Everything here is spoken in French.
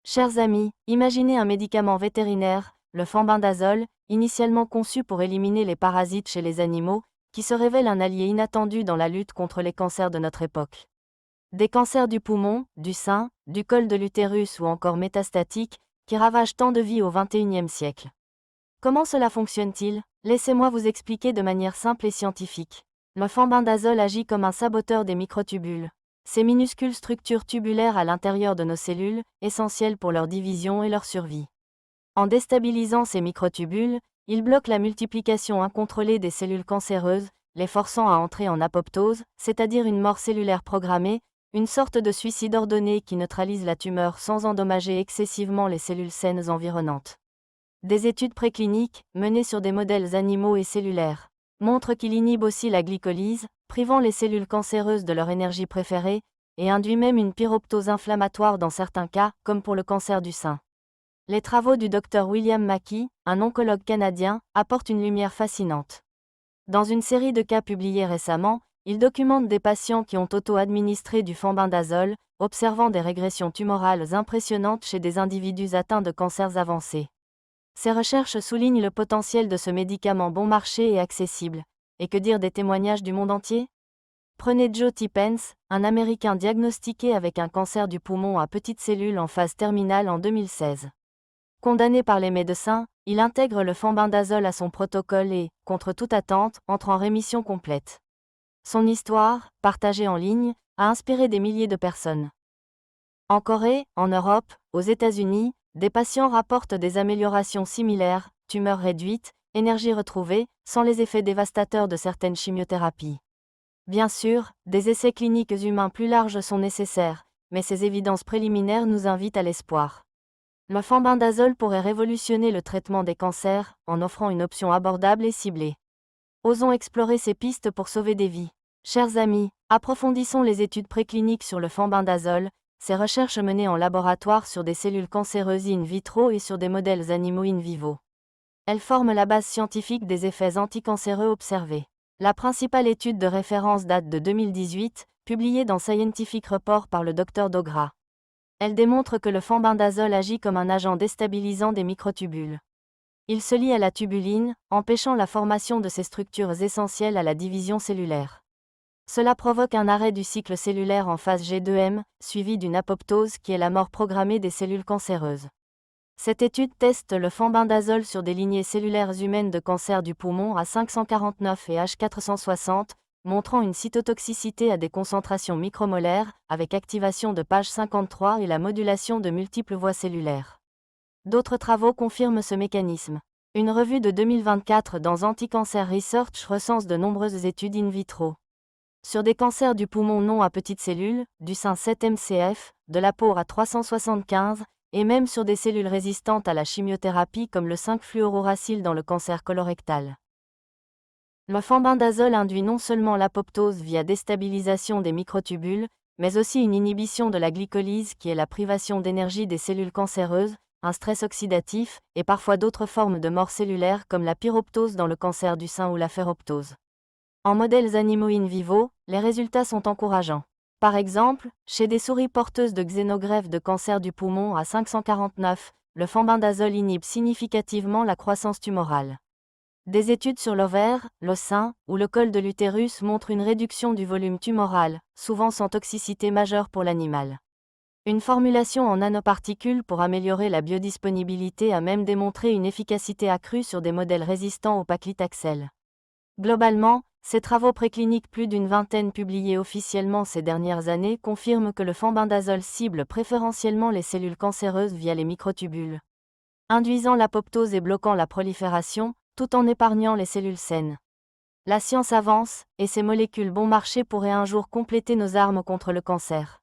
Chers amis, imaginez un médicament vétérinaire, le fenbendazole, initialement conçu pour éliminer les parasites chez les animaux, qui se révèle un allié inattendu dans la lutte contre les cancers de notre époque. Des cancers du poumon, du sein, du col de l'utérus ou encore métastatiques, qui ravagent tant de vies au XXIe siècle. Comment cela fonctionne-t-il? Laissez-moi vous expliquer de manière simple et scientifique. Le fenbendazole agit comme un saboteur des microtubules. Ces minuscules structures tubulaires à l'intérieur de nos cellules, essentielles pour leur division et leur survie. En déstabilisant ces microtubules, il bloque la multiplication incontrôlée des cellules cancéreuses, les forçant à entrer en apoptose, c'est-à-dire une mort cellulaire programmée, une sorte de suicide ordonné qui neutralise la tumeur sans endommager excessivement les cellules saines environnantes. Des études précliniques, menées sur des modèles animaux et cellulaires, montrent qu'il inhibe aussi la glycolyse, privant les cellules cancéreuses de leur énergie préférée, et induit même une pyroptose inflammatoire dans certains cas, comme pour le cancer du sein. Les travaux du Dr William Mackey, un oncologue canadien, apportent une lumière fascinante. Dans une série de cas publiés récemment, il documente des patients qui ont auto-administré du fenbendazole, observant des régressions tumorales impressionnantes chez des individus atteints de cancers avancés. Ces recherches soulignent le potentiel de ce médicament bon marché et accessible. Et que dire des témoignages du monde entier? Prenez Joe Tippens, un Américain diagnostiqué avec un cancer du poumon à petites cellules en phase terminale en 2016. Condamné par les médecins, il intègre le fenbendazole à son protocole et, contre toute attente, entre en rémission complète. Son histoire, partagée en ligne, a inspiré des milliers de personnes. En Corée, en Europe, aux États-Unis, des patients rapportent des améliorations similaires, tumeurs réduites, énergie retrouvée, sans les effets dévastateurs de certaines chimiothérapies. Bien sûr, des essais cliniques humains plus larges sont nécessaires, mais ces évidences préliminaires nous invitent à l'espoir. Le fenbendazole pourrait révolutionner le traitement des cancers, en offrant une option abordable et ciblée. Osons explorer ces pistes pour sauver des vies. Chers amis, approfondissons les études précliniques sur le fenbendazole, ces recherches menées en laboratoire sur des cellules cancéreuses in vitro et sur des modèles animaux in vivo. Elles forment la base scientifique des effets anticancéreux observés. La principale étude de référence date de 2018, publiée dans Scientific Report par le Dr Dogra. Elle démontre que le fenbendazole agit comme un agent déstabilisant des microtubules. Il se lie à la tubuline, empêchant la formation de ces structures essentielles à la division cellulaire. Cela provoque un arrêt du cycle cellulaire en phase G2M, suivi d'une apoptose qui est la mort programmée des cellules cancéreuses. Cette étude teste le fenbendazole sur des lignées cellulaires humaines de cancer du poumon A549 et H460, montrant une cytotoxicité à des concentrations micromolaires, avec activation de page 53 et la modulation de multiples voies cellulaires. D'autres travaux confirment ce mécanisme. Une revue de 2024 dans Anti-Cancer Research recense de nombreuses études in vitro. Sur des cancers du poumon non à petites cellules, du sein 7-MCF, de la peau A375, et même sur des cellules résistantes à la chimiothérapie comme le 5-fluorouracile dans le cancer colorectal. Le fenbendazole induit non seulement l'apoptose via déstabilisation des microtubules, mais aussi une inhibition de la glycolyse qui est la privation d'énergie des cellules cancéreuses, un stress oxydatif, et parfois d'autres formes de mort cellulaire comme la pyroptose dans le cancer du sein ou la ferroptose. En modèles animaux in vivo, les résultats sont encourageants. Par exemple, chez des souris porteuses de xénogreffe de cancer du poumon A549, le fenbendazole inhibe significativement la croissance tumorale. Des études sur l'ovaire, le sein ou le col de l'utérus montrent une réduction du volume tumoral, souvent sans toxicité majeure pour l'animal. Une formulation en nanoparticules pour améliorer la biodisponibilité a même démontré une efficacité accrue sur des modèles résistants au paclitaxel. Globalement, ces travaux précliniques, plus d'une vingtaine publiés officiellement ces dernières années, confirment que le fenbendazole cible préférentiellement les cellules cancéreuses via les microtubules, induisant l'apoptose et bloquant la prolifération, tout en épargnant les cellules saines. La science avance, et ces molécules bon marché pourraient un jour compléter nos armes contre le cancer.